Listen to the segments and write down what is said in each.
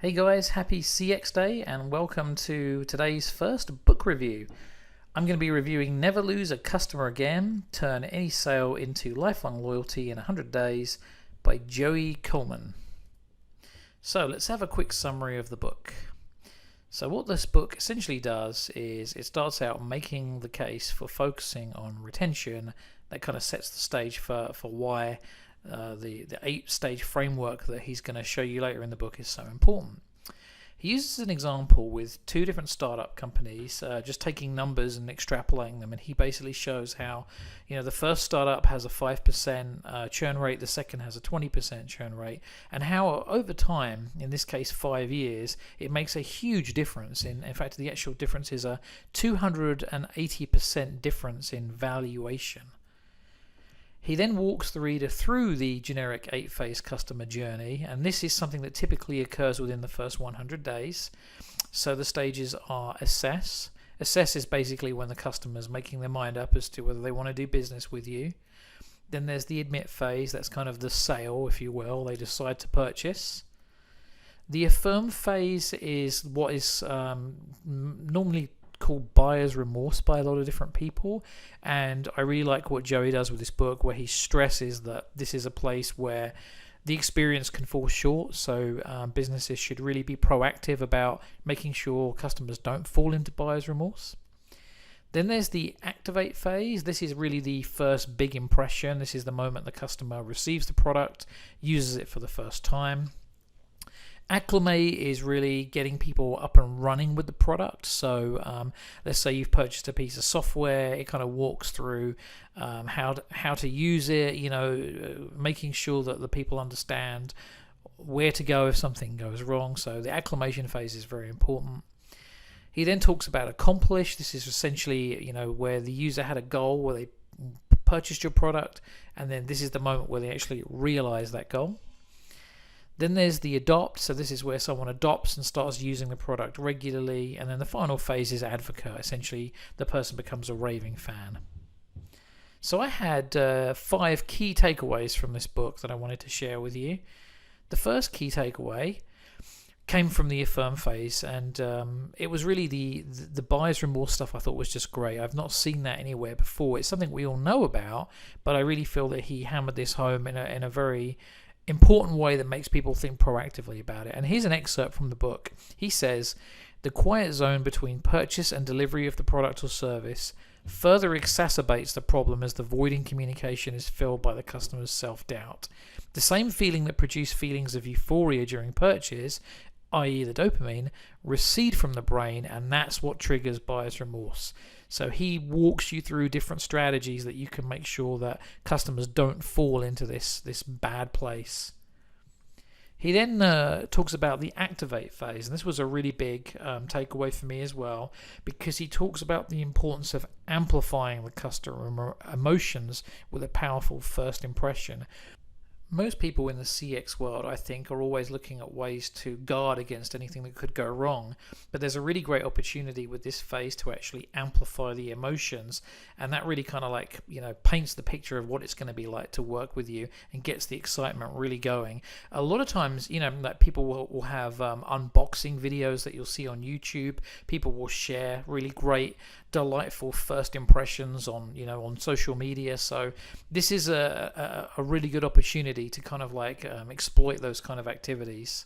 Hey guys, happy CX Day and welcome to today's first book review. I'm going to be reviewing Never Lose a Customer Again, Turn Any Sale into Lifelong Loyalty in 100 Days by Joey Coleman. So let's have a quick summary of the book. So what this book essentially does is it starts out making the case for focusing on retention. That kind of sets the stage for why the 8-stage framework that he's going to show you later in the book is so important. He uses an example with 2 different startup companies, just taking numbers and extrapolating them, and he basically shows how, the first startup has a 5% churn rate, the second has a 20% churn rate, and how over time, in this case 5 years, it makes a huge difference. In fact, the actual difference is a 280% difference in valuation. He then walks the reader through the generic 8-phase customer journey, and this is something that typically occurs within the first 100 days. So the stages are assess. Assess is basically when the customer's making their mind up as to whether they want to do business with you. Then there's the admit phase. That's kind of the sale, if you will. They decide to purchase. The affirm phase is what is normally called buyer's remorse by a lot of different people, and I really like what Joey does with this book, where he stresses that this is a place where the experience can fall short, so businesses should really be proactive about making sure customers don't fall into buyer's remorse. Then there's the activate phase. This is really the first big impression. This is the moment the customer receives the product, uses it for the first time. Acclimate is really getting people up and running with the product. So let's say you've purchased a piece of software, it kind of walks through how to use it, making sure that the people understand where to go if something goes wrong. So the acclimation phase is very important. He then talks about accomplish. This is essentially, where the user had a goal, where they purchased your product, and then this is the moment where they actually realize that goal. Then there's the adopt, so this is where someone adopts and starts using the product regularly. And then the final phase is advocate. Essentially, the person becomes a raving fan. So I had 5 key takeaways from this book that I wanted to share with you. The first key takeaway came from the affirm phase, and it was really the buyer's remorse stuff. I thought was just great. I've not seen that anywhere before. It's something we all know about, but I really feel that he hammered this home in a very important way that makes people think proactively about it. And here's an excerpt from the book. He says, "The quiet zone between purchase and delivery of the product or service further exacerbates the problem as the void in communication is filled by the customer's self-doubt. The same feeling that produced feelings of euphoria during purchase, i.e. the dopamine, recede from the brain, and that's what triggers buyer's remorse." So he walks you through different strategies that you can make sure that customers don't fall into this bad place. He then talks about the activate phase, and this was a really big takeaway for me as well, because he talks about the importance of amplifying the customer emotions with a powerful first impression. Most people in the CX world, I think, are always looking at ways to guard against anything that could go wrong. But there's a really great opportunity with this phase to actually amplify the emotions. And that really kind of paints the picture of what it's going to be like to work with you and gets the excitement really going. A lot of times, that people will have unboxing videos that you'll see on YouTube. People will share really great, delightful first impressions on social media. So this is a really good opportunity to kind of exploit those kind of activities.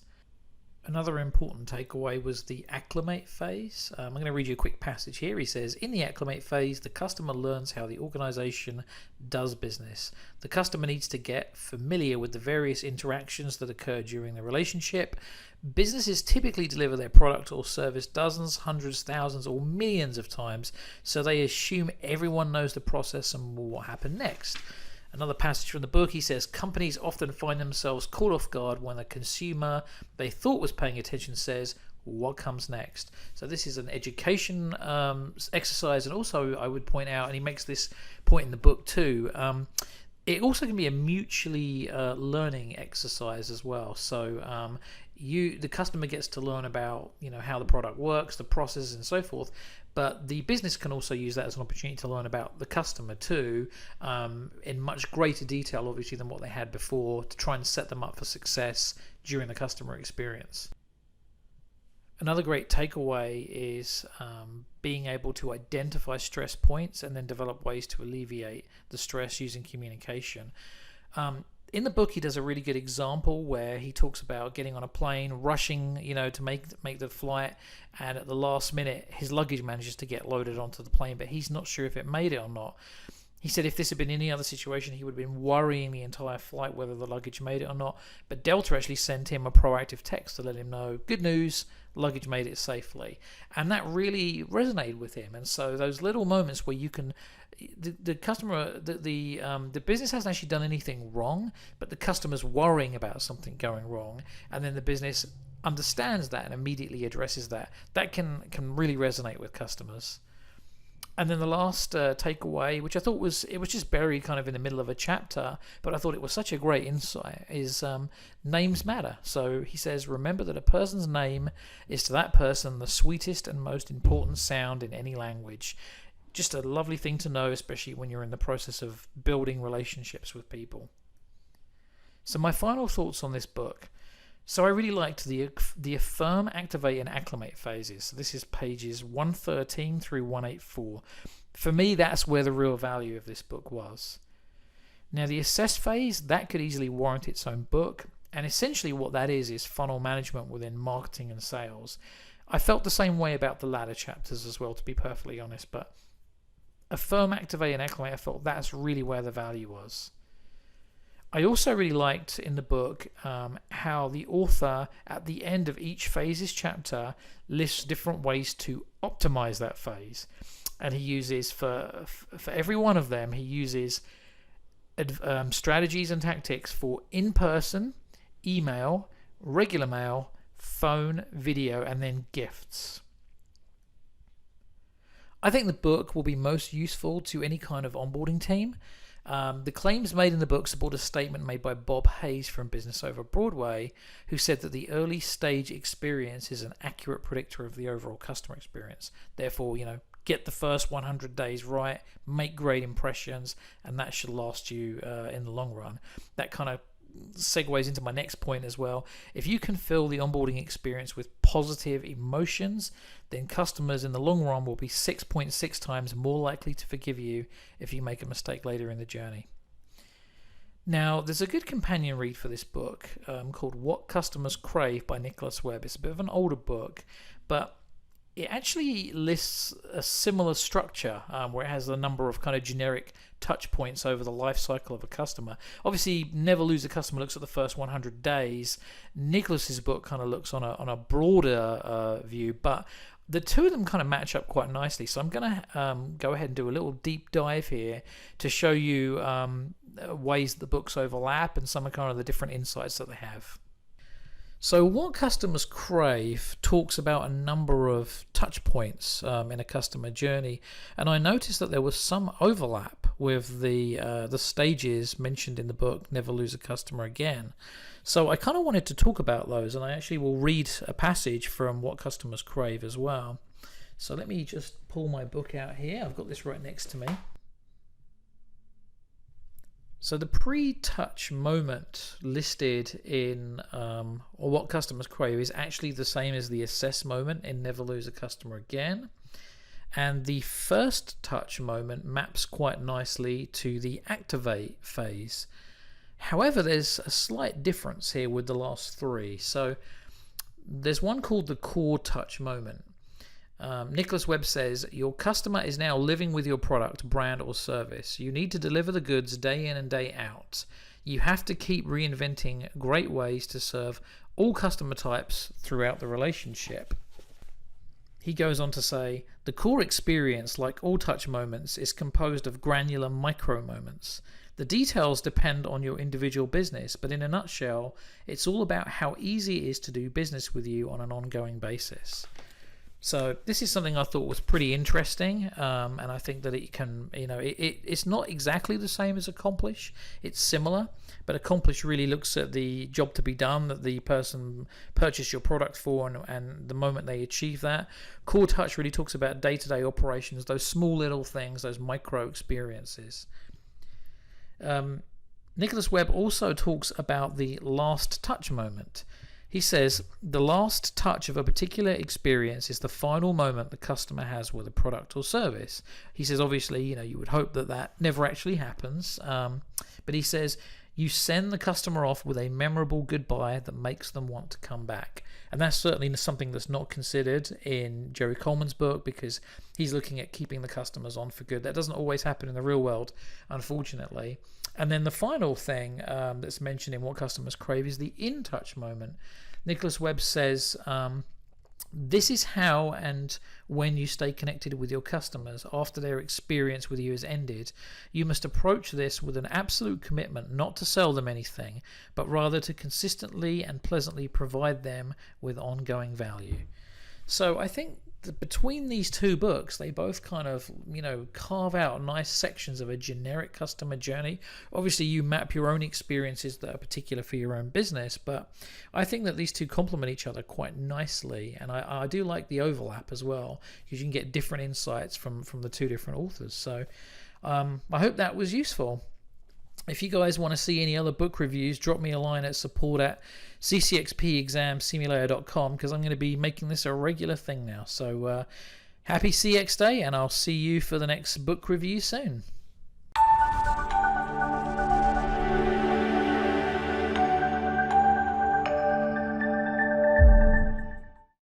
Another important takeaway was the acclimate phase. I'm going to read you a quick passage here. He says, "In the acclimate phase, the customer learns how the organization does business. The customer needs to get familiar with the various interactions that occur during the relationship. Businesses typically deliver their product or service dozens, hundreds, thousands, or millions of times, so they assume everyone knows the process and what will happen next." Another passage from the book, he says, "Companies often find themselves caught off guard when a consumer they thought was paying attention says, 'What comes next?'" So this is an education exercise, and also I would point out, and he makes this point in the book too, it also can be a mutually learning exercise as well. So the customer gets to learn about how the product works, the process, and so forth. But the business can also use that as an opportunity to learn about the customer too, in much greater detail, obviously, than what they had before, to try and set them up for success during the customer experience. Another great takeaway is being able to identify stress points and then develop ways to alleviate the stress using communication. In the book, he does a really good example where he talks about getting on a plane, rushing, to make the flight, and at the last minute, his luggage manages to get loaded onto the plane, but he's not sure if it made it or not. He said if this had been any other situation, he would have been worrying the entire flight whether the luggage made it or not. But Delta actually sent him a proactive text to let him know, good news, luggage made it safely. And that really resonated with him. And so those little moments where you can, the customer, the business hasn't actually done anything wrong, but the customer's worrying about something going wrong, and then the business understands that and immediately addresses that. That can really resonate with customers. And then the last takeaway, which I thought was just buried kind of in the middle of a chapter, but I thought it was such a great insight, is names matter. So he says, remember that a person's name is to that person the sweetest and most important sound in any language. Just a lovely thing to know, especially when you're in the process of building relationships with people. So my final thoughts on this book. So I really liked the affirm, activate, and acclimate phases. So this is pages 113 through 184. For me, that's where the real value of this book was. Now, the assess phase, that could easily warrant its own book. And essentially what that is funnel management within marketing and sales. I felt the same way about the latter chapters as well, to be perfectly honest. But affirm, activate, and acclimate, I felt that's really where the value was. I also really liked in the book how the author at the end of each phase's chapter lists different ways to optimize that phase, and he uses for every one of them he uses strategies and tactics for in-person, email, regular mail, phone, video, and then gifts. I think the book will be most useful to any kind of onboarding team. The claims made in the book support a statement made by Bob Hayes from Business Over Broadway, who said that the early stage experience is an accurate predictor of the overall customer experience. Therefore, get the first 100 days right, make great impressions, and that should last you in the long run. That kind of segues into my next point as well. If you can fill the onboarding experience with positive emotions, then customers in the long run will be 6.6 times more likely to forgive you if you make a mistake later in the journey. Now, there's a good companion read for this book called What Customers Crave by Nicholas Webb. It's a bit of an older book, but it actually lists a similar structure where it has a number of kind of generic touch points over the life cycle of a customer. Obviously, Never Lose a Customer looks at the first 100 days. Nicholas's book kind of looks on a broader view, but the two of them kind of match up quite nicely. So I'm going to go ahead and do a little deep dive here to show you ways the books overlap and some of kind of the different insights that they have. So What Customers Crave talks about a number of touch points in a customer journey, and I noticed that there was some overlap with the stages mentioned in the book Never Lose a Customer Again. So I kind of wanted to talk about those, and I actually will read a passage from What Customers Crave as well. So let me just pull my book out here. I've got this right next to me. So the pre-touch moment listed in or What Customers Crave is actually the same as the assess moment in Never Lose a Customer Again. And the first touch moment maps quite nicely to the activate phase. However, there's a slight difference here with the last three. So there's one called the core touch moment. Nicholas Webb says, your customer is now living with your product, brand, or service. You need to deliver the goods day in and day out. You have to keep reinventing great ways to serve all customer types throughout the relationship. He goes on to say, the core experience, like all touch moments, is composed of granular micro moments. The details depend on your individual business, but in a nutshell, it's all about how easy it is to do business with you on an ongoing basis. So this is something I thought was pretty interesting, and I think that it can, it's not exactly the same as Accomplish. It's similar, but Accomplish really looks at the job to be done that the person purchased your product for and the moment they achieve that. Core Touch really talks about day-to-day operations, those small little things, those micro experiences. Nicholas Webb also talks about the last touch moment. He says, the last touch of a particular experience is the final moment the customer has with a product or service. He says, obviously, you would hope that never actually happens. But he says, you send the customer off with a memorable goodbye that makes them want to come back. And that's certainly something that's not considered in Joey Coleman's book, because he's looking at keeping the customers on for good. That doesn't always happen in the real world, unfortunately. And then the final thing that's mentioned in What Customers Crave is the in-touch moment. Nicholas Webb says, this is how and when you stay connected with your customers after their experience with you has ended. You must approach this with an absolute commitment not to sell them anything, but rather to consistently and pleasantly provide them with ongoing value. So I think that between these two books, they both kind of, carve out nice sections of a generic customer journey. Obviously, you map your own experiences that are particular for your own business, but I think that these two complement each other quite nicely, and I do like the overlap as well, because you can get different insights from the two different authors. So I hope that was useful. If you guys want to see any other book reviews, drop me a line at support@ccxpexamsimulator.com, because I'm going to be making this a regular thing now. So happy CX Day, and I'll see you for the next book review soon.